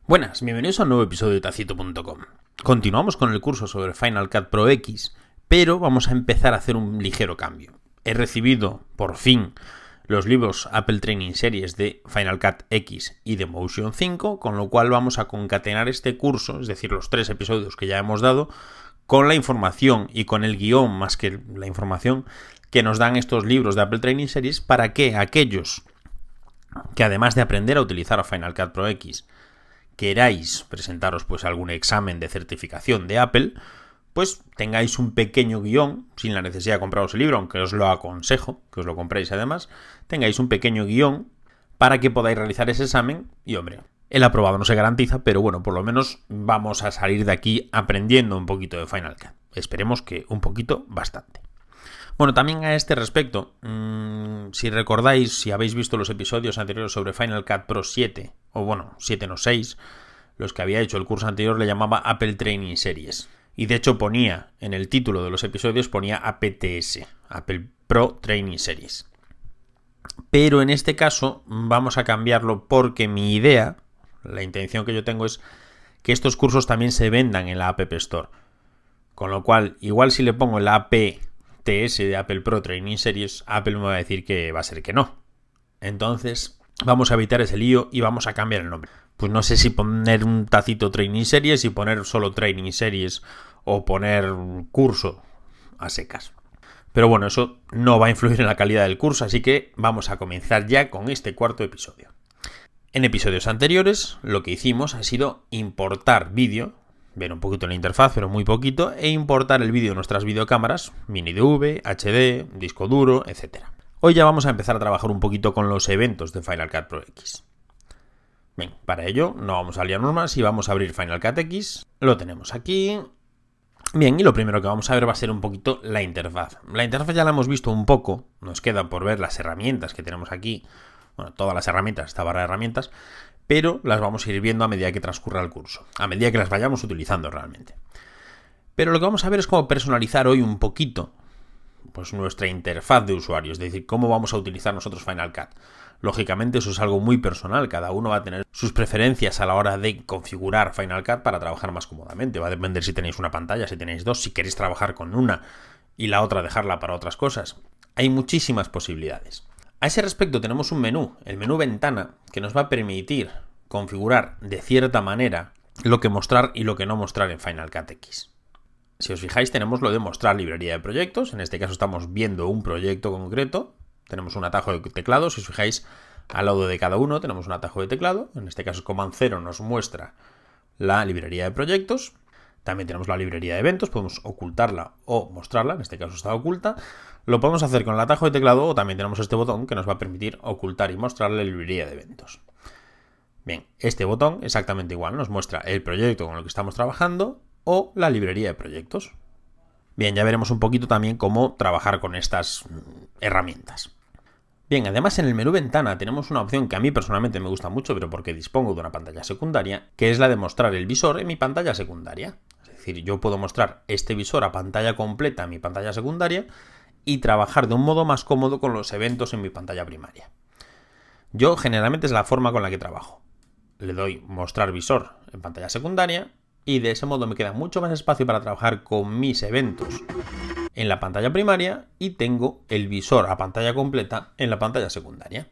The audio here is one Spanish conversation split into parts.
Buenas, bienvenidos a un nuevo episodio de Tacito.com. Continuamos con el curso sobre Final Cut Pro X, pero vamos a empezar a hacer un ligero cambio. He recibido, por fin, los libros Apple Training Series de Final Cut X y de Motion 5, con lo cual vamos a concatenar este curso, es decir, los 3 episodios que ya hemos dado, con la información y con el guión, más que la información, que nos dan estos libros de Apple Training Series, para que aquellos que, además de aprender a utilizar Final Cut Pro X, queráis presentaros pues algún examen de certificación de Apple, pues tengáis un pequeño guión, sin la necesidad de compraros el libro, aunque os lo aconsejo, que os lo compréis además, tengáis un pequeño guión para que podáis realizar ese examen y, hombre, el aprobado no se garantiza, pero bueno, por lo menos vamos a salir de aquí aprendiendo un poquito de Final Cut. Esperemos que un poquito, bastante. Bueno, también a este respecto, si recordáis, si habéis visto los episodios anteriores sobre Final Cut Pro 7, o bueno, 7 no 6, los que había hecho el curso anterior le llamaba Apple Training Series. Y de hecho ponía, en el título de los episodios ponía APTS, Apple Pro Training Series. Pero en este caso vamos a cambiarlo porque mi idea, la intención que yo tengo es que estos cursos también se vendan en la App Store. Con lo cual, igual si le pongo la APTS de Apple Pro Training Series, Apple me va a decir que va a ser que no. Entonces vamos a evitar ese lío y vamos a cambiar el nombre. Pues no sé si poner un tacito Training Series y poner solo Training Series o poner curso a secas. Pero bueno, eso no va a influir en la calidad del curso, así que vamos a comenzar ya con este cuarto episodio. En episodios anteriores lo que hicimos ha sido importar vídeo, ver un poquito la interfaz, pero muy poquito, e importar el vídeo de nuestras videocámaras, mini DV, HD, disco duro, etc. Hoy ya vamos a empezar a trabajar un poquito con los eventos de Final Cut Pro X. Bien, para ello no vamos a liarnos más y vamos a abrir Final Cut X. Lo tenemos aquí. Bien, y lo primero que vamos a ver va a ser un poquito la interfaz. La interfaz ya la hemos visto un poco, nos queda por ver las herramientas que tenemos aquí. Bueno, todas las herramientas, esta barra de herramientas, pero las vamos a ir viendo a medida que transcurra el curso, a medida que las vayamos utilizando realmente. Pero lo que vamos a ver es cómo personalizar hoy un poquito pues nuestra interfaz de usuario, es decir, cómo vamos a utilizar nosotros Final Cut. Lógicamente eso es algo muy personal, cada uno va a tener sus preferencias a la hora de configurar Final Cut para trabajar más cómodamente. Va a depender si tenéis una pantalla, si tenéis dos, si queréis trabajar con una y la otra dejarla para otras cosas. Hay muchísimas posibilidades. A ese respecto tenemos un menú, el menú ventana, que nos va a permitir configurar de cierta manera lo que mostrar y lo que no mostrar en Final Cut X. Si os fijáis, tenemos lo de mostrar librería de proyectos. En este caso estamos viendo un proyecto concreto. Tenemos un atajo de teclado. Si os fijáis, al lado de cada uno tenemos un atajo de teclado. En este caso, Command 0 nos muestra la librería de proyectos. También tenemos la librería de eventos. Podemos ocultarla o mostrarla. En este caso está oculta. Lo podemos hacer con el atajo de teclado o también tenemos este botón que nos va a permitir ocultar y mostrar la librería de eventos. Bien, este botón exactamente igual. Nos muestra el proyecto con el que estamos trabajando o la librería de proyectos. Bien, ya veremos un poquito también cómo trabajar con estas herramientas. Bien, además en el menú ventana tenemos una opción que a mí personalmente me gusta mucho, pero porque dispongo de una pantalla secundaria, que es la de mostrar el visor en mi pantalla secundaria. Es decir, yo puedo mostrar este visor a pantalla completa en mi pantalla secundaria y trabajar de un modo más cómodo con los eventos en mi pantalla primaria. Yo generalmente es la forma con la que trabajo. Le doy mostrar visor en pantalla secundaria y de ese modo me queda mucho más espacio para trabajar con mis eventos en la pantalla primaria y tengo el visor a pantalla completa en la pantalla secundaria.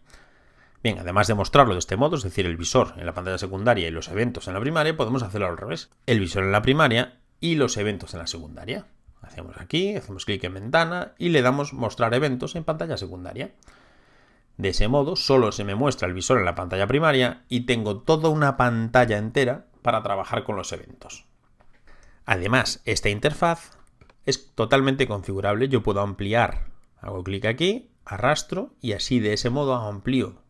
Bien, además de mostrarlo de este modo, es decir, el visor en la pantalla secundaria y los eventos en la primaria, podemos hacerlo al revés. El visor en la primaria y los eventos en la secundaria. Hacemos aquí, hacemos clic en ventana y le damos mostrar eventos en pantalla secundaria. De ese modo solo se me muestra el visor en la pantalla primaria y tengo toda una pantalla entera para trabajar con los eventos. Además, esta interfaz es totalmente configurable. Yo puedo ampliar, hago clic aquí, arrastro y así de ese modo amplío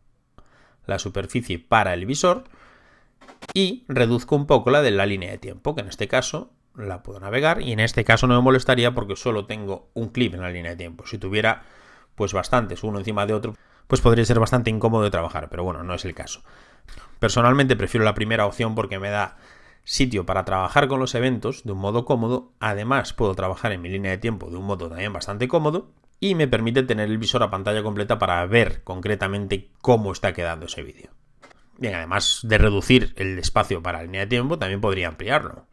la superficie para el visor y reduzco un poco la de la línea de tiempo, que en este caso la puedo navegar y en este caso no me molestaría porque solo tengo un clip en la línea de tiempo. Si tuviera pues bastantes, uno encima de otro, pues podría ser bastante incómodo de trabajar, pero bueno, no es el caso. Personalmente prefiero la primera opción porque me da sitio para trabajar con los eventos de un modo cómodo. Además puedo trabajar en mi línea de tiempo de un modo también bastante cómodo y me permite tener el visor a pantalla completa para ver concretamente cómo está quedando ese vídeo. Bien, además de reducir el espacio para la línea de tiempo, también podría ampliarlo.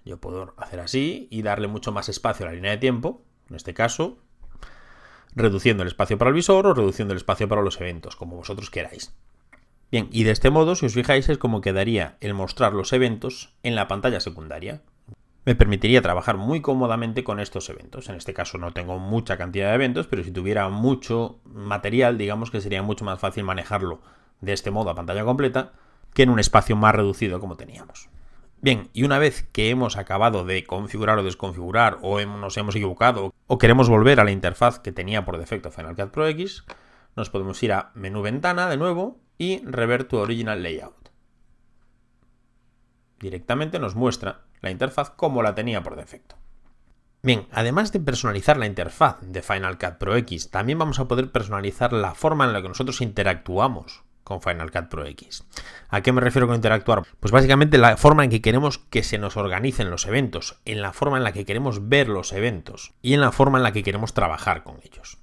Yo puedo hacer así y darle mucho más espacio a la línea de tiempo, en este caso, reduciendo el espacio para el visor o reduciendo el espacio para los eventos, como vosotros queráis. Bien, y de este modo, si os fijáis, es como quedaría el mostrar los eventos en la pantalla secundaria. Me permitiría trabajar muy cómodamente con estos eventos. En este caso no tengo mucha cantidad de eventos, pero si tuviera mucho material, digamos que sería mucho más fácil manejarlo de este modo a pantalla completa que en un espacio más reducido como teníamos. Bien, y una vez que hemos acabado de configurar o desconfigurar o nos hemos equivocado o queremos volver a la interfaz que tenía por defecto Final Cut Pro X, nos podemos ir a menú ventana de nuevo y Revert to Original Layout. Directamente nos muestra la interfaz como la tenía por defecto. Bien, además de personalizar la interfaz de Final Cut Pro X, también vamos a poder personalizar la forma en la que nosotros interactuamos con Final Cut Pro X. ¿A qué me refiero con interactuar? Pues básicamente la forma en que queremos que se nos organicen los eventos, en la forma en la que queremos ver los eventos y en la forma en la que queremos trabajar con ellos.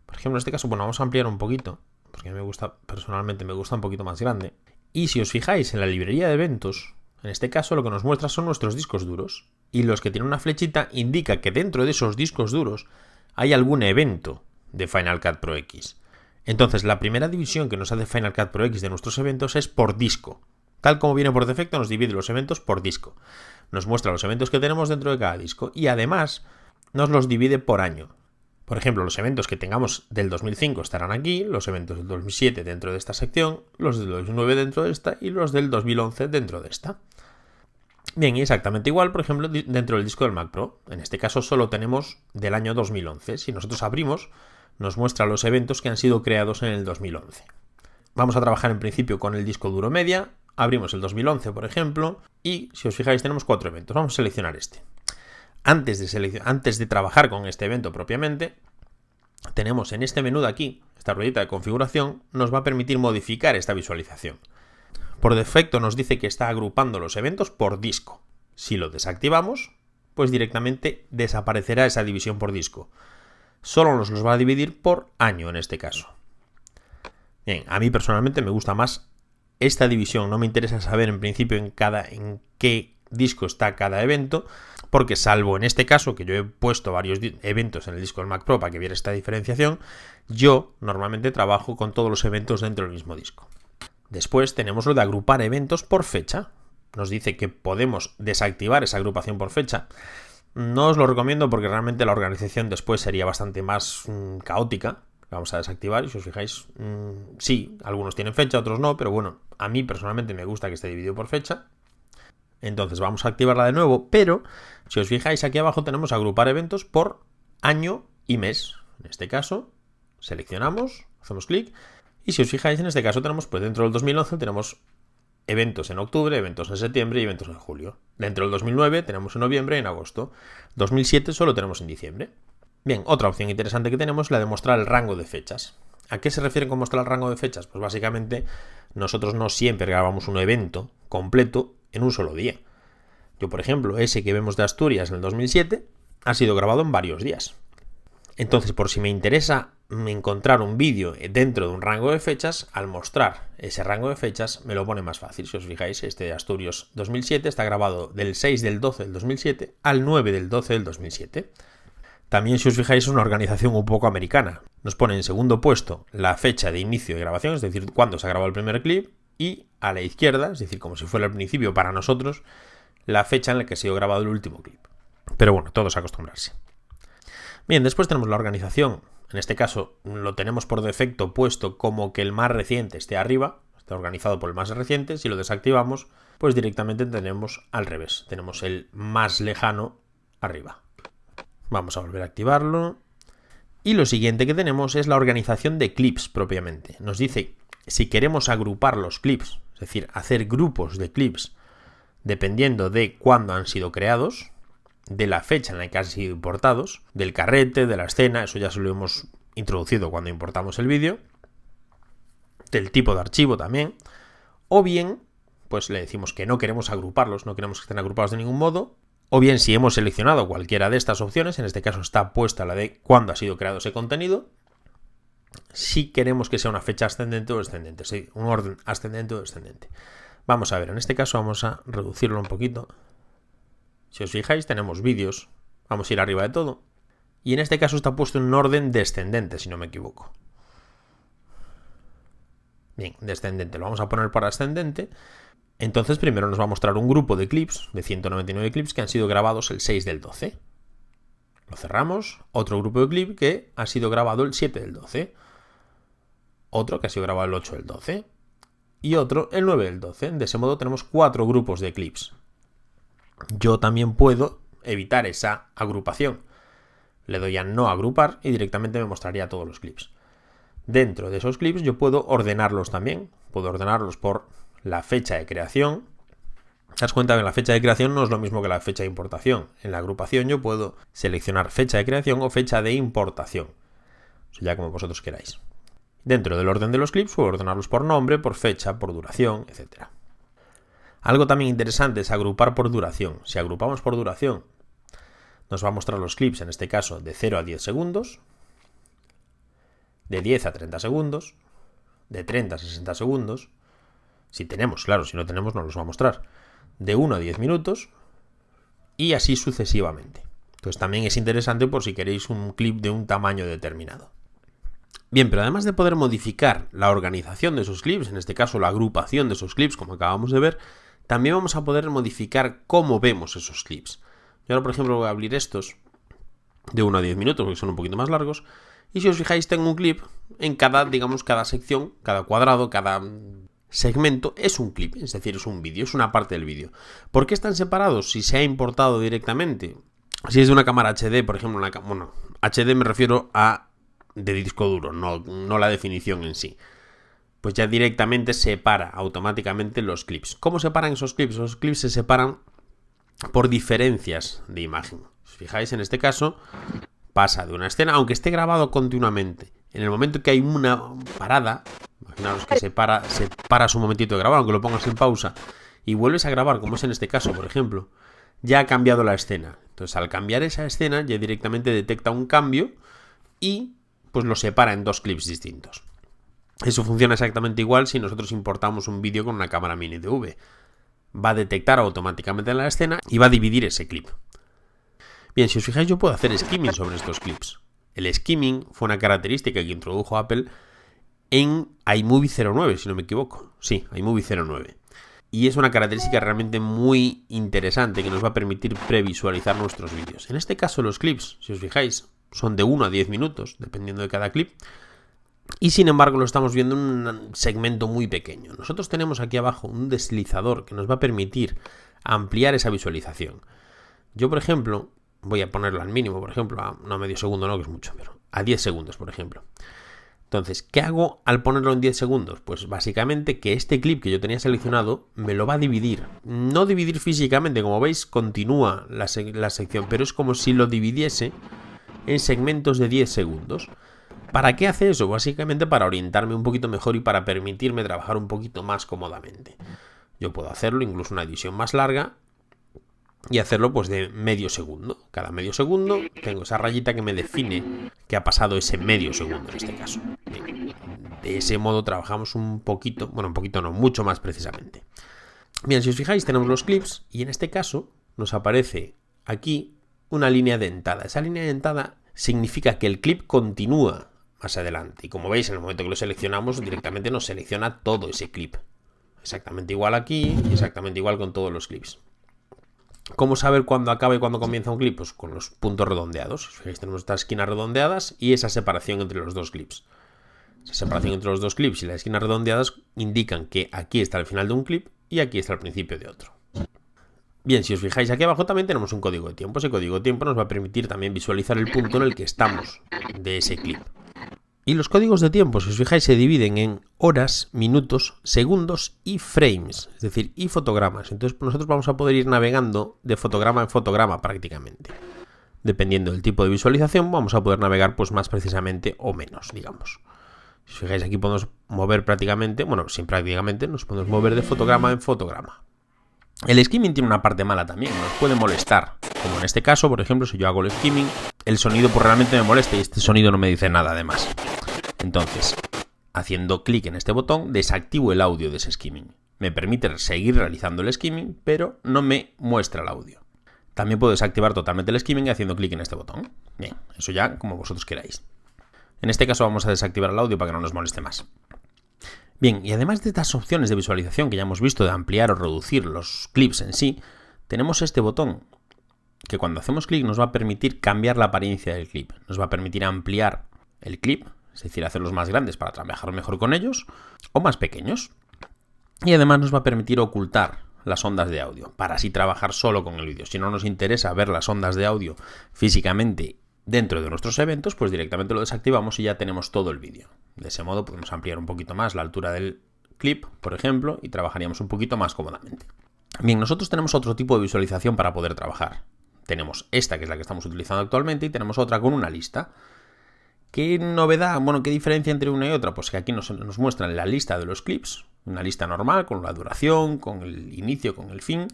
Por ejemplo, en este caso, bueno, vamos a ampliar un poquito, porque a mí personalmente me gusta un poquito más grande. Y si os fijáis en la librería de eventos, en este caso lo que nos muestra son nuestros discos duros. Y los que tienen una flechita indica que dentro de esos discos duros hay algún evento de Final Cut Pro X. Entonces, la primera división que nos hace Final Cut Pro X de nuestros eventos es por disco. Tal como viene por defecto, nos divide los eventos por disco. Nos muestra los eventos que tenemos dentro de cada disco y además nos los divide por año. Por ejemplo, los eventos que tengamos del 2005 estarán aquí, los eventos del 2007 dentro de esta sección, los del 2009 dentro de esta y los del 2011 dentro de esta. Bien, y exactamente igual, por ejemplo, dentro del disco del Mac Pro. En este caso solo tenemos del año 2011. Si nosotros abrimos, nos muestra los eventos que han sido creados en el 2011. Vamos a trabajar en principio con el disco duro media. Abrimos el 2011, por ejemplo, y si os fijáis tenemos 4 eventos. Vamos a seleccionar este. Antes de trabajar con este evento propiamente, tenemos en este menú de aquí, esta ruedita de configuración, nos va a permitir modificar esta visualización. Por defecto nos dice que está agrupando los eventos por disco. Si lo desactivamos, pues directamente desaparecerá esa división por disco. Solo nos los va a dividir por año en este caso. Bien, a mí personalmente me gusta más esta división. No me interesa saber en principio en qué disco está cada evento, porque salvo en este caso que yo he puesto varios eventos en el disco del Mac Pro para que viera esta diferenciación, yo normalmente trabajo con todos los eventos dentro del mismo disco. Después tenemos lo de agrupar eventos por fecha. Nos dice que podemos desactivar esa agrupación por fecha. No os lo recomiendo porque realmente la organización después sería bastante más caótica. Vamos a desactivar y si os fijáis, sí, algunos tienen fecha, otros no, pero bueno, a mí personalmente me gusta que esté dividido por fecha. Entonces vamos a activarla de nuevo, pero si os fijáis aquí abajo tenemos agrupar eventos por año y mes. En este caso, seleccionamos, hacemos clic y si os fijáis en este caso tenemos, pues dentro del 2011 tenemos eventos en octubre, eventos en septiembre y eventos en julio. Dentro del 2009 tenemos en noviembre y en agosto. 2007 solo tenemos en diciembre. Bien, otra opción interesante que tenemos es la de mostrar el rango de fechas. ¿A qué se refiere con mostrar el rango de fechas? Pues básicamente nosotros no siempre grabamos un evento completo en un solo día. Yo, por ejemplo, ese que vemos de Asturias en el 2007 ha sido grabado en varios días. Entonces, por si me interesa encontrar un vídeo dentro de un rango de fechas, al mostrar ese rango de fechas me lo pone más fácil. Si os fijáis, este de Asturias 2007 está grabado del 6 del 12 del 2007 al 9 del 12 del 2007. También, si os fijáis, es una organización un poco americana. Nos pone en segundo puesto la fecha de inicio de grabación, es decir, cuándo se ha grabado el primer clip, y a la izquierda, es decir, como si fuera el principio para nosotros, la fecha en la que ha sido grabado el último clip. Pero bueno, todos a acostumbrarse. Bien, después tenemos la organización. En este caso lo tenemos por defecto puesto como que el más reciente esté arriba, está organizado por el más reciente. Si lo desactivamos, pues directamente tenemos al revés, tenemos el más lejano arriba. Vamos a volver a activarlo. Y lo siguiente que tenemos es la organización de clips propiamente. Nos dice si queremos agrupar los clips, es decir, hacer grupos de clips dependiendo de cuándo han sido creados, de la fecha en la que han sido importados, del carrete, de la escena, eso ya se lo hemos introducido cuando importamos el vídeo, del tipo de archivo también, o bien, pues le decimos que no queremos agruparlos, no queremos que estén agrupados de ningún modo, o bien si hemos seleccionado cualquiera de estas opciones, en este caso está puesta la de cuándo ha sido creado ese contenido, si queremos que sea una fecha ascendente o descendente, sí, un orden ascendente o descendente. Vamos a ver, en este caso vamos a reducirlo un poquito. Si os fijáis, tenemos vídeos. Vamos a ir arriba de todo. Y en este caso está puesto en un orden descendente, si no me equivoco. Bien, descendente. Lo vamos a poner para ascendente. Entonces primero nos va a mostrar un grupo de clips, de 199 clips que han sido grabados el 6 del 12. Lo cerramos. Otro grupo de clips que ha sido grabado el 7 del 12. Otro que ha sido grabado el 8 del 12. Y otro el 9 del 12. De ese modo tenemos 4 grupos de clips. Yo también puedo evitar esa agrupación. Le doy a no agrupar y directamente me mostraría todos los clips. Dentro de esos clips yo puedo ordenarlos también. Puedo ordenarlos por la fecha de creación. Te das cuenta que la fecha de creación no es lo mismo que la fecha de importación. En la agrupación yo puedo seleccionar fecha de creación o fecha de importación. O sea, ya como vosotros queráis. Dentro del orden de los clips puedo ordenarlos por nombre, por fecha, por duración, etc. Algo también interesante es agrupar por duración. Si agrupamos por duración, nos va a mostrar los clips, en este caso, de 0 a 10 segundos, de 10 a 30 segundos, de 30 a 60 segundos. Si tenemos, claro, si no tenemos no los va a mostrar. De 1 a 10 minutos y así sucesivamente. Entonces también es interesante por si queréis un clip de un tamaño determinado. Bien, pero además de poder modificar la organización de esos clips, en este caso la agrupación de esos clips, como acabamos de ver, también vamos a poder modificar cómo vemos esos clips. Yo ahora, por ejemplo, voy a abrir estos de 1 a 10 minutos, porque son un poquito más largos, y si os fijáis tengo un clip en cada, digamos, cada sección, cada cuadrado, cada segmento es un clip, es decir, es un vídeo, es una parte del vídeo. ¿Por qué están separados si se ha importado directamente? Si es de una cámara HD, por ejemplo, HD me refiero a de disco duro, no la definición en sí. Pues ya directamente separa automáticamente los clips. ¿Cómo separan esos clips? Esos clips se separan por diferencias de imagen. Si os fijáis, en este caso pasa de una escena, aunque esté grabado continuamente. En el momento que hay una parada, imaginaos que se paras un momentito de grabar, aunque lo pongas en pausa, y vuelves a grabar, como es en este caso, por ejemplo, ya ha cambiado la escena. Entonces, al cambiar esa escena, ya directamente detecta un cambio y pues lo separa en dos clips distintos. Eso funciona exactamente igual si nosotros importamos un vídeo con una cámara mini DV. Va a detectar automáticamente la escena y va a dividir ese clip. Bien, si os fijáis, yo puedo hacer skimming sobre estos clips. El skimming fue una característica que introdujo Apple en iMovie 09, si no me equivoco. Sí, iMovie 09. Y es una característica realmente muy interesante que nos va a permitir previsualizar nuestros vídeos. En este caso, los clips, si os fijáis, son de 1 a 10 minutos, dependiendo de cada clip. Y sin embargo lo estamos viendo en un segmento muy pequeño. Nosotros tenemos aquí abajo un deslizador que nos va a permitir ampliar esa visualización. Yo, por ejemplo, voy a ponerlo al mínimo, por ejemplo, no a medio segundo, no, que es mucho, pero a 10 segundos, por ejemplo. Entonces, ¿qué hago al ponerlo en 10 segundos? Pues básicamente que este clip que yo tenía seleccionado me lo va a dividir. No dividir físicamente, como veis, continúa la sección, pero es como si lo dividiese en segmentos de 10 segundos. ¿Para qué hace eso? Básicamente para orientarme un poquito mejor y para permitirme trabajar un poquito más cómodamente. Yo puedo hacerlo, incluso una edición más larga, y hacerlo pues de medio segundo. Cada medio segundo tengo esa rayita que me define que ha pasado ese medio segundo en este caso. Bien, de ese modo trabajamos un poquito, bueno, un poquito no, mucho más precisamente. Bien, si os fijáis tenemos los clips y en este caso nos aparece aquí una línea dentada. Esa línea dentada significa que el clip continúa más adelante. Y como veis, en el momento que lo seleccionamos, directamente nos selecciona todo ese clip. Exactamente igual aquí y exactamente igual con todos los clips. ¿Cómo saber cuándo acaba y cuándo comienza un clip? Pues con los puntos redondeados. Fijáis, tenemos estas esquinas redondeadas y esa separación entre los dos clips. Esa separación entre los dos clips y las esquinas redondeadas indican que aquí está el final de un clip y aquí está el principio de otro. Bien, si os fijáis aquí abajo también tenemos un código de tiempo. Ese código de tiempo nos va a permitir también visualizar el punto en el que estamos de ese clip. Y los códigos de tiempo, si os fijáis, se dividen en horas, minutos, segundos y frames, es decir, y fotogramas. Entonces nosotros vamos a poder ir navegando de fotograma en fotograma prácticamente. Dependiendo del tipo de visualización, vamos a poder navegar pues más precisamente o menos, digamos. Si os fijáis, aquí podemos mover prácticamente, bueno, sin prácticamente, nos podemos mover de fotograma en fotograma. El skimming tiene una parte mala también, nos puede molestar. Como en este caso, por ejemplo, si yo hago el skimming, el sonido pues realmente me molesta y este sonido no me dice nada además. Entonces, haciendo clic en este botón, desactivo el audio de ese skimming. Me permite seguir realizando el skimming, pero no me muestra el audio. También puedo desactivar totalmente el skimming haciendo clic en este botón. Bien, eso ya como vosotros queráis. En este caso vamos a desactivar el audio para que no nos moleste más. Bien, y además de estas opciones de visualización que ya hemos visto de ampliar o reducir los clips en sí, tenemos este botón que cuando hacemos clic nos va a permitir cambiar la apariencia del clip. Nos va a permitir ampliar el clip, es decir, hacerlos más grandes para trabajar mejor con ellos, o más pequeños. Y además nos va a permitir ocultar las ondas de audio, para así trabajar solo con el vídeo. Si no nos interesa ver las ondas de audio físicamente dentro de nuestros eventos, pues directamente lo desactivamos y ya tenemos todo el vídeo. De ese modo podemos ampliar un poquito más la altura del clip, por ejemplo, y trabajaríamos un poquito más cómodamente. Bien, nosotros tenemos otro tipo de visualización para poder trabajar. Tenemos esta, que es la que estamos utilizando actualmente, y tenemos otra con una lista. ¿Qué novedad? Bueno, ¿qué diferencia entre una y otra? Pues que aquí nos muestran la lista de los clips, una lista normal, con la duración, con el inicio, con el fin,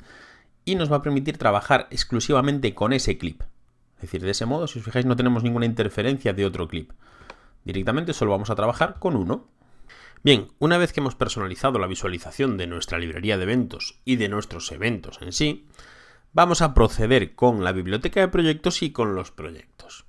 y nos va a permitir trabajar exclusivamente con ese clip. Es decir, de ese modo, si os fijáis, no tenemos ninguna interferencia de otro clip. Directamente solo vamos a trabajar con uno. Bien, una vez que hemos personalizado la visualización de nuestra librería de eventos y de nuestros eventos en sí, vamos a proceder con la biblioteca de proyectos y con los proyectos.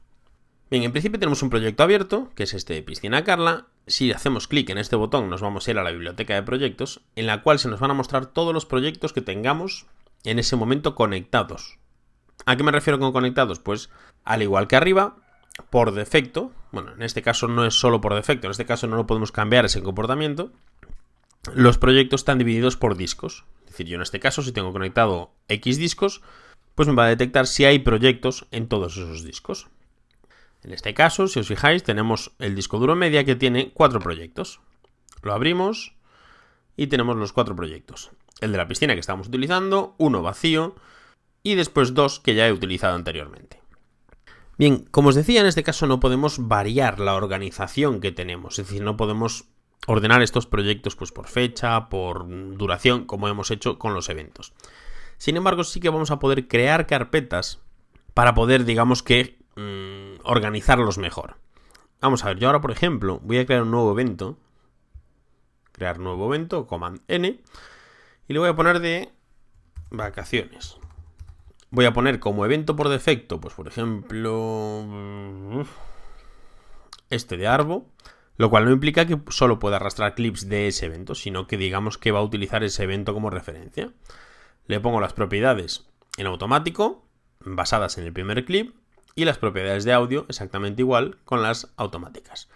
Bien, en principio tenemos un proyecto abierto, que es este de Piscina Carla. Si hacemos clic en este botón nos vamos a ir a la biblioteca de proyectos, en la cual se nos van a mostrar todos los proyectos que tengamos en ese momento conectados. ¿A qué me refiero con conectados? Pues al igual que arriba, por defecto, bueno, en este caso no es solo por defecto, en este caso no lo podemos cambiar ese comportamiento, los proyectos están divididos por discos. Es decir, yo en este caso, si tengo conectado X discos, pues me va a detectar si hay proyectos en todos esos discos. En este caso, si os fijáis, tenemos el disco duro media que tiene 4 proyectos. Lo abrimos y tenemos los 4 proyectos. El de la piscina que estamos utilizando, uno vacío y después 2 que ya he utilizado anteriormente. Bien, como os decía, en este caso no podemos variar la organización que tenemos. Es decir, no podemos ordenar estos proyectos pues por fecha, por duración, como hemos hecho con los eventos. Sin embargo, sí que vamos a poder crear carpetas para poder, digamos que, organizarlos mejor. Vamos a ver, yo ahora, por ejemplo, voy a crear un nuevo evento. Crear nuevo evento, Command N, y le voy a poner de vacaciones. Voy a poner como evento por defecto, pues por ejemplo, este de Arbo, lo cual no implica que solo pueda arrastrar clips de ese evento, sino que digamos que va a utilizar ese evento como referencia. Le pongo las propiedades en automático, basadas en el primer clip, y las propiedades de audio exactamente igual con las automáticas.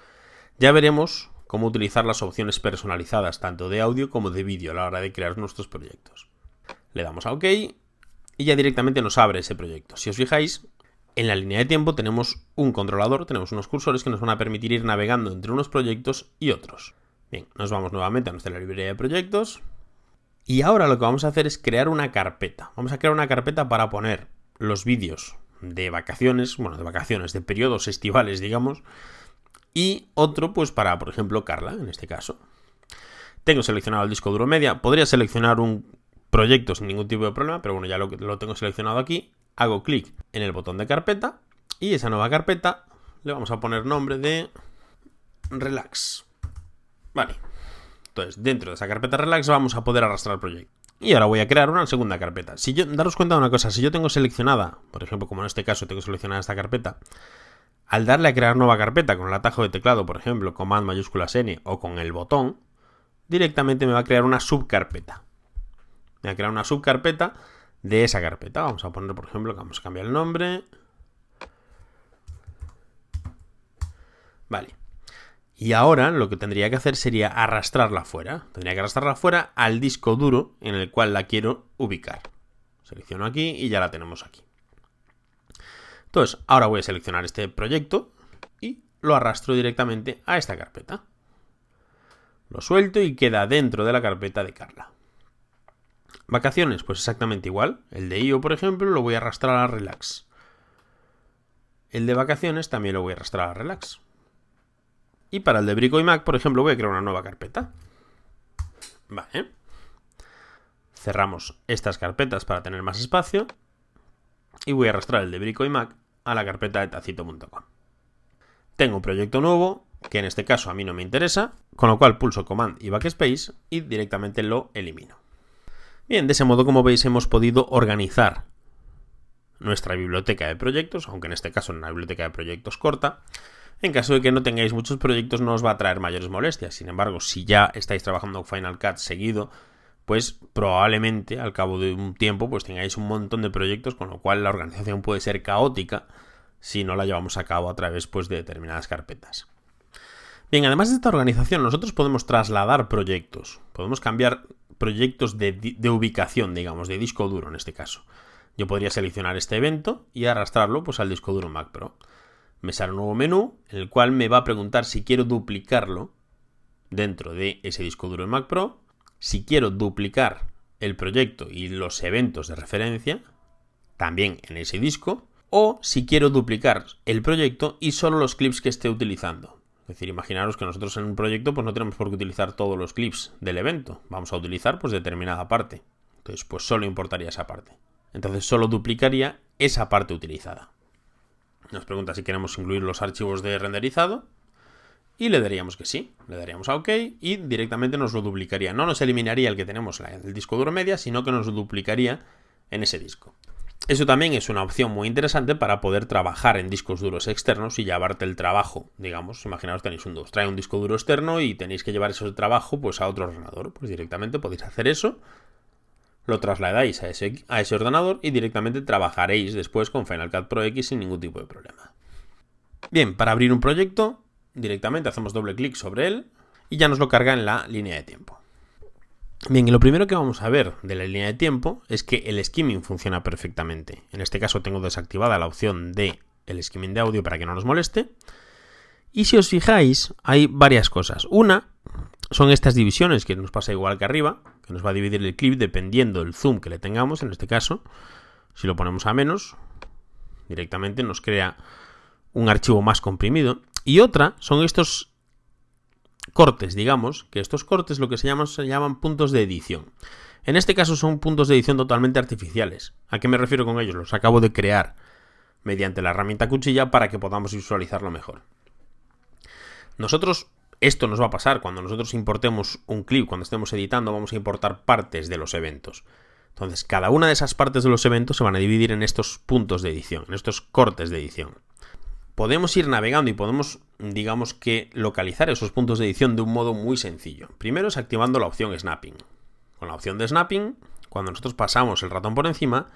Ya veremos cómo utilizar las opciones personalizadas tanto de audio como de vídeo a la hora de crear nuestros proyectos. Le damos a OK y ya directamente nos abre ese proyecto. Si os fijáis, en la línea de tiempo tenemos un controlador, tenemos unos cursores que nos van a permitir ir navegando entre unos proyectos y otros. Bien, nos vamos nuevamente a nuestra librería de proyectos y ahora lo que vamos a hacer es crear una carpeta. Vamos a crear una carpeta para poner los vídeos de vacaciones, de periodos estivales, digamos, y otro pues para, por ejemplo, Carla, en este caso. Tengo seleccionado el disco duro media, podría seleccionar un proyecto sin ningún tipo de problema, pero bueno, ya lo tengo seleccionado aquí. Hago clic en el botón de carpeta y esa nueva carpeta le vamos a poner nombre de Relax. Vale, entonces dentro de esa carpeta Relax vamos a poder arrastrar el proyecto. Y ahora voy a crear una segunda carpeta. Daros cuenta de una cosa, si yo tengo seleccionada, por ejemplo, como en este caso tengo seleccionada esta carpeta, al darle a crear nueva carpeta con el atajo de teclado, por ejemplo, Command mayúsculas N o con el botón, directamente me va a crear una subcarpeta. Me va a crear una subcarpeta de esa carpeta. Vamos a poner, por ejemplo, que vamos a cambiar el nombre. Vale. Y ahora lo que tendría que hacer sería arrastrarla fuera. Tendría que arrastrarla fuera al disco duro en el cual la quiero ubicar. Selecciono aquí y ya la tenemos aquí. Entonces, ahora voy a seleccionar este proyecto y lo arrastro directamente a esta carpeta. Lo suelto y queda dentro de la carpeta de Carla. Vacaciones, pues exactamente igual. El de IO, por ejemplo, lo voy a arrastrar a Relax. El de vacaciones también lo voy a arrastrar a Relax. Y para el de Brico y Mac, por ejemplo, voy a crear una nueva carpeta. Vale. Cerramos estas carpetas para tener más espacio. Y voy a arrastrar el de Brico y Mac a la carpeta de tacito.com. Tengo un proyecto nuevo que en este caso a mí no me interesa, con lo cual pulso Command y Backspace y directamente lo elimino. Bien, de ese modo, como veis, hemos podido organizar nuestra biblioteca de proyectos, aunque en este caso es una biblioteca de proyectos corta. En caso de que no tengáis muchos proyectos no os va a traer mayores molestias. Sin embargo, si ya estáis trabajando en Final Cut seguido, pues probablemente al cabo de un tiempo pues tengáis un montón de proyectos, con lo cual la organización puede ser caótica si no la llevamos a cabo a través pues de determinadas carpetas. Bien, además de esta organización, nosotros podemos trasladar proyectos. Podemos cambiar proyectos de ubicación, digamos, de disco duro en este caso. Yo podría seleccionar este evento y arrastrarlo pues al disco duro Mac Pro. Me sale un nuevo menú en el cual me va a preguntar si quiero duplicarlo dentro de ese disco duro en Mac Pro, si quiero duplicar el proyecto y los eventos de referencia también en ese disco, o si quiero duplicar el proyecto y solo los clips que esté utilizando. Es decir, imaginaros que nosotros en un proyecto pues no tenemos por qué utilizar todos los clips del evento. Vamos a utilizar pues determinada parte. Entonces pues solo importaría esa parte. Entonces solo duplicaría esa parte utilizada. Nos pregunta si queremos incluir los archivos de renderizado. Y le daríamos que sí. Le daríamos a OK y directamente nos lo duplicaría. No nos eliminaría el que tenemos en el disco duro media, sino que nos lo duplicaría en ese disco. Eso también es una opción muy interesante para poder trabajar en discos duros externos y llevarte el trabajo, digamos, imaginaos tenéis os trae un disco duro externo y tenéis que llevar ese trabajo pues a otro ordenador, pues directamente podéis hacer eso, lo trasladáis a ese ordenador y directamente trabajaréis después con Final Cut Pro X sin ningún tipo de problema. Bien, para abrir un proyecto, directamente hacemos doble clic sobre él y ya nos lo carga en la línea de tiempo. Bien, y lo primero que vamos a ver de la línea de tiempo es que el skimming funciona perfectamente. En este caso tengo desactivada la opción de el skimming de audio para que no nos moleste. Y si os fijáis, hay varias cosas. Una son estas divisiones que nos pasa igual que arriba, que nos va a dividir el clip dependiendo del zoom que le tengamos. En este caso, si lo ponemos a menos, directamente nos crea un archivo más comprimido. Y otra son estos cortes, digamos, que estos cortes lo que se llaman puntos de edición. En este caso son puntos de edición totalmente artificiales. ¿A qué me refiero con ellos? Los acabo de crear mediante la herramienta cuchilla para que podamos visualizarlo mejor. Esto nos va a pasar cuando nosotros importemos un clip, cuando estemos editando, vamos a importar partes de los eventos. Entonces, cada una de esas partes de los eventos se van a dividir en estos puntos de edición, en estos cortes de edición. Podemos ir navegando y podemos, digamos que, localizar esos puntos de edición de un modo muy sencillo. Primero es activando la opción Snapping. Con la opción de Snapping, cuando nosotros pasamos el ratón por encima,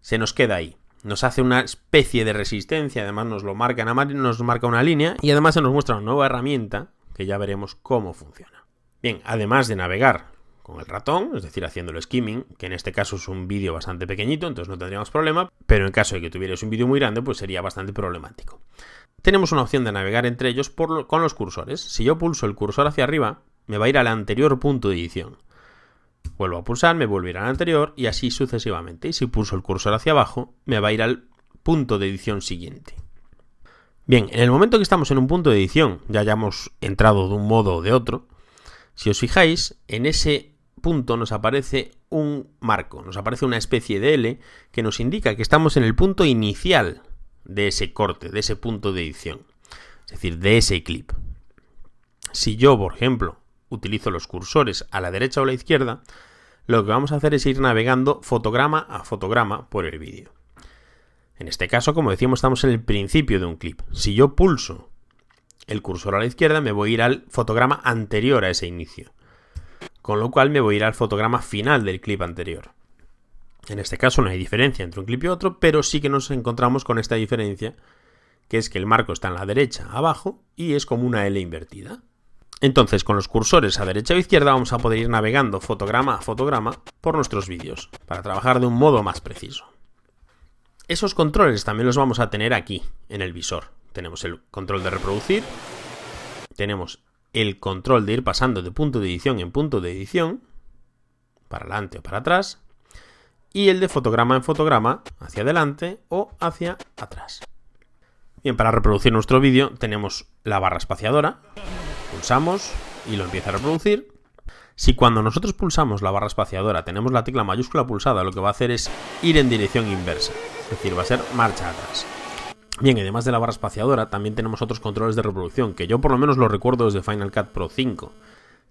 se nos queda ahí. Nos hace una especie de resistencia, además nos marca una línea y además se nos muestra una nueva herramienta que ya veremos cómo funciona. Bien, además de navegar con el ratón, es decir, haciendo el skimming, que en este caso es un vídeo bastante pequeñito, entonces no tendríamos problema, pero en caso de que tuvierais un vídeo muy grande, pues sería bastante problemático. Tenemos una opción de navegar entre ellos con los cursores. Si yo pulso el cursor hacia arriba, me va a ir al anterior punto de edición. Vuelvo a pulsar, me vuelve a ir al anterior y así sucesivamente. Y si pulso el cursor hacia abajo, me va a ir al punto de edición siguiente. Bien, en el momento que estamos en un punto de edición, ya hayamos entrado de un modo o de otro, si os fijáis, en ese punto nos aparece un marco, nos aparece una especie de L que nos indica que estamos en el punto inicial de ese corte, de ese punto de edición, es decir, de ese clip. Si yo, por ejemplo, utilizo los cursores a la derecha o a la izquierda, lo que vamos a hacer es ir navegando fotograma a fotograma por el vídeo. En este caso, como decíamos, estamos en el principio de un clip. Si yo pulso el cursor a la izquierda, me voy a ir al fotograma anterior a ese inicio. Con lo cual me voy a ir al fotograma final del clip anterior. En este caso no hay diferencia entre un clip y otro, pero sí que nos encontramos con esta diferencia, que es que el marco está en la derecha abajo y es como una L invertida. Entonces, con los cursores a derecha o izquierda vamos a poder ir navegando fotograma a fotograma por nuestros vídeos, para trabajar de un modo más preciso. Esos controles también los vamos a tener aquí, en el visor. Tenemos el control de reproducir, tenemos el control de ir pasando de punto de edición en punto de edición, para adelante o para atrás, y el de fotograma en fotograma, hacia adelante o hacia atrás. Bien, para reproducir nuestro vídeo tenemos la barra espaciadora, pulsamos y lo empieza a reproducir. Si cuando nosotros pulsamos la barra espaciadora tenemos la tecla mayúscula pulsada, lo que va a hacer es ir en dirección inversa, es decir, va a ser marcha atrás. Bien, además de la barra espaciadora, también tenemos otros controles de reproducción, que yo por lo menos los recuerdo desde Final Cut Pro 5,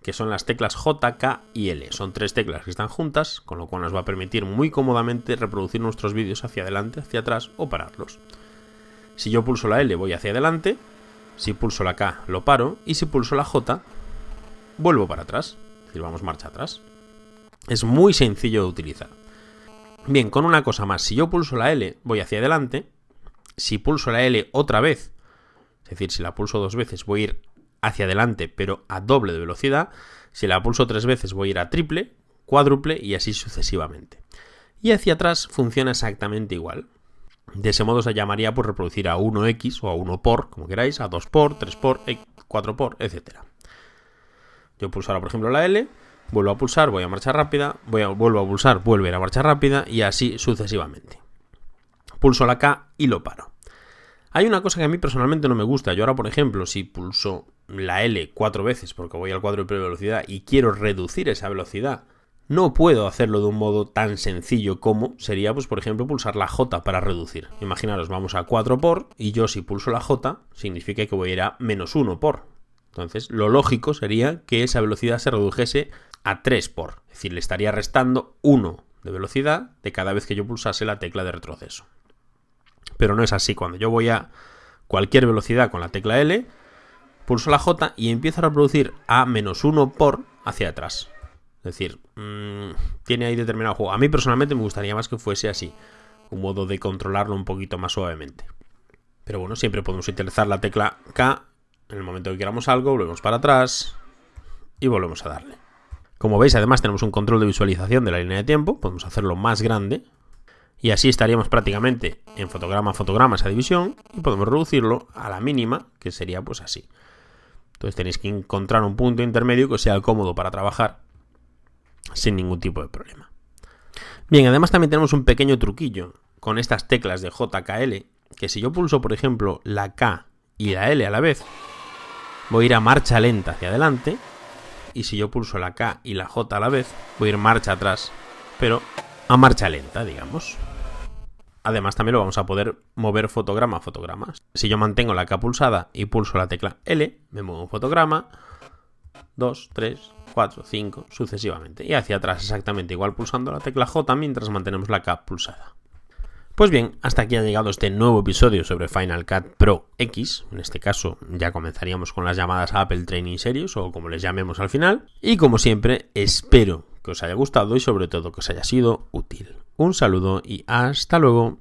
que son las teclas J, K y L. Son 3 teclas que están juntas, con lo cual nos va a permitir muy cómodamente reproducir nuestros vídeos hacia adelante, hacia atrás o pararlos. Si yo pulso la L voy hacia adelante, si pulso la K lo paro y si pulso la J vuelvo para atrás, es decir, vamos marcha atrás. Es muy sencillo de utilizar. Bien, con una cosa más, si yo pulso la L voy hacia adelante, si pulso la L otra vez, es decir, si la pulso 2 veces voy a ir hacia adelante pero a doble de velocidad, si la pulso 3 veces voy a ir a triple, cuádruple y así sucesivamente. Y hacia atrás funciona exactamente igual. De ese modo se llamaría pues reproducir a 1x o a 1 por, como queráis, a 2 por, 3 por, 4 por, etc. Yo pulso ahora por ejemplo la L, vuelvo a pulsar, voy a marcha rápida, vuelvo a pulsar, vuelve a ir a marcha rápida y así sucesivamente. Pulso la K y lo paro. Hay una cosa que a mí personalmente no me gusta. Yo ahora, por ejemplo, si pulso la L 4 veces porque voy al cuádruple de velocidad y quiero reducir esa velocidad, no puedo hacerlo de un modo tan sencillo como sería, pues por ejemplo, pulsar la J para reducir. Imaginaros, vamos a 4 por y yo si pulso la J significa que voy a ir a menos 1 por. Entonces, lo lógico sería que esa velocidad se redujese a 3 por. Es decir, le estaría restando 1 de velocidad de cada vez que yo pulsase la tecla de retroceso. Pero no es así. Cuando yo voy a cualquier velocidad con la tecla L, pulso la J y empiezo a reproducir a menos 1 por hacia atrás. Es decir, tiene ahí determinado juego. A mí personalmente me gustaría más que fuese así. Un modo de controlarlo un poquito más suavemente. Pero bueno, siempre podemos utilizar la tecla K. En el momento que queramos algo, volvemos para atrás y volvemos a darle. Como veis, además tenemos un control de visualización de la línea de tiempo. Podemos hacerlo más grande. Y así estaríamos prácticamente en fotograma a fotograma esa división y podemos reducirlo a la mínima, que sería pues así. Entonces tenéis que encontrar un punto intermedio que sea cómodo para trabajar sin ningún tipo de problema. Bien, además también tenemos un pequeño truquillo con estas teclas de JKL, que si yo pulso por ejemplo la K y la L a la vez, voy a ir a marcha lenta hacia adelante, y si yo pulso la K y la J a la vez, voy a ir marcha atrás, pero a marcha lenta, digamos. Además también lo vamos a poder mover fotograma a fotograma. Si yo mantengo la K pulsada y pulso la tecla L, me muevo un fotograma, 2, 3, 4, 5, sucesivamente. Y hacia atrás exactamente igual pulsando la tecla J mientras mantenemos la K pulsada. Pues bien, hasta aquí ha llegado este nuevo episodio sobre Final Cut Pro X. En este caso ya comenzaríamos con las llamadas Apple Training Series o como les llamemos al final. Y como siempre, espero que os haya gustado y sobre todo que os haya sido útil. Un saludo y hasta luego.